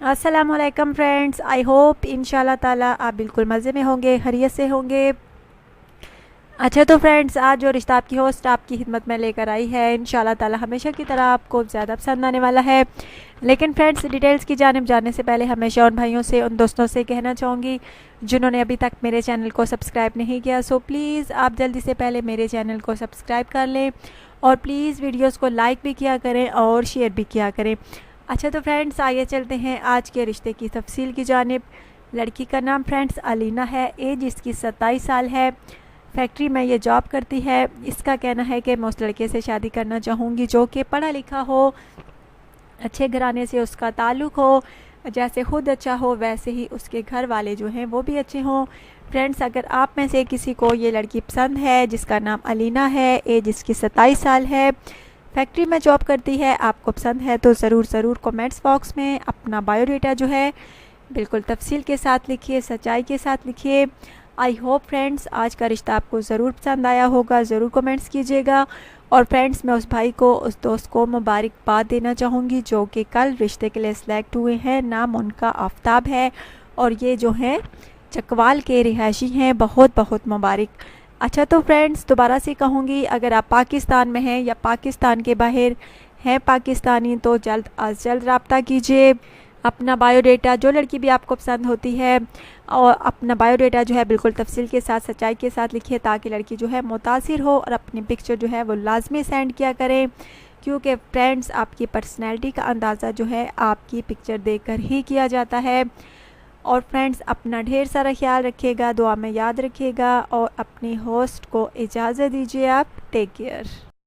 अस्सलामुअलैकुम friends, I hope इंशाल्लाह ताला आप बिल्कुल मज़े में होंगे, खैरियत से होंगे। अच्छा तो फ्रेंड्स, आज जो रिश्ता आपकी होस्ट आपकी खिदमत में लेकर आई है, इंशाल्लाह ताला हमेशा की तरह आपको ज़्यादा पसंद आने वाला है। लेकिन फ्रेंड्स, डिटेल्स की जानिब जाने से पहले हमेशा उन भाइयों से, उन दोस्तों से कहना चाहूँगी जिन्होंने अभी तक मेरे चैनल को सब्सक्राइब नहीं किया, सो प्लीज़ आप जल्दी से पहले मेरे चैनल को सब्सक्राइब कर लें और प्लीज़ वीडियोज़ को लाइक भी किया करें और शेयर भी किया करें। अच्छा तो फ्रेंड्स, आइए चलते हैं आज के रिश्ते की तफसील की जानिब। लड़की का नाम फ्रेंड्स अलीना है, एज इसकी 27 साल है, फैक्ट्री में ये जॉब करती है। इसका कहना है कि मैं उस लड़के से शादी करना चाहूँगी जो कि पढ़ा लिखा हो, अच्छे घराने से उसका ताल्लुक़ हो, जैसे खुद अच्छा हो वैसे ही उसके घर वाले जो हैं वो भी अच्छे हों। फ्रेंड्स, अगर आप में से किसी को ये लड़की पसंद है जिसका नाम अलीना है, एज इसकी 27 साल है, फैक्ट्री में जॉब करती है, आपको पसंद है तो ज़रूर कमेंट्स बॉक्स में अपना बायोडाटा जो है बिल्कुल तफसील के साथ लिखिए, सच्चाई के साथ लिखिए। आई होप फ्रेंड्स आज का रिश्ता आपको ज़रूर पसंद आया होगा, ज़रूर कमेंट्स कीजिएगा। और फ्रेंड्स, मैं उस भाई को, उस दोस्त को मुबारकबाद देना चाहूँगी जो कि कल रिश्ते के लिए सिलेक्ट हुए हैं। नाम उनका आफ्ताब है और ये जो हैं चकवाल के रिहायशी हैं। बहुत बहुत मुबारक। अच्छा तो फ्रेंड्स, दोबारा से कहूँगी, अगर आप पाकिस्तान में हैं या पाकिस्तान के बाहर हैं पाकिस्तानी, तो जल्द अज जल्द रब्ता कीजिए। अपना बायोडाटा, जो लड़की भी आपको पसंद होती है, और अपना बायोडाटा जो है बिल्कुल तफसील के साथ, सच्चाई के साथ लिखिए ताकि लड़की जो है मुतासिर हो, और अपनी पिक्चर जो है वो लाजमी सेंड किया करें, क्योंकि फ्रेंड्स आपकी पर्सनैलिटी का अंदाज़ा जो है आपकी पिक्चर देखकर ही किया जाता है। और फ्रेंड्स, अपना ढेर सारा ख्याल रखिएगा, दुआ में याद रखिएगा और अपनी होस्ट को इजाज़त दीजिए। आप टेक केयर।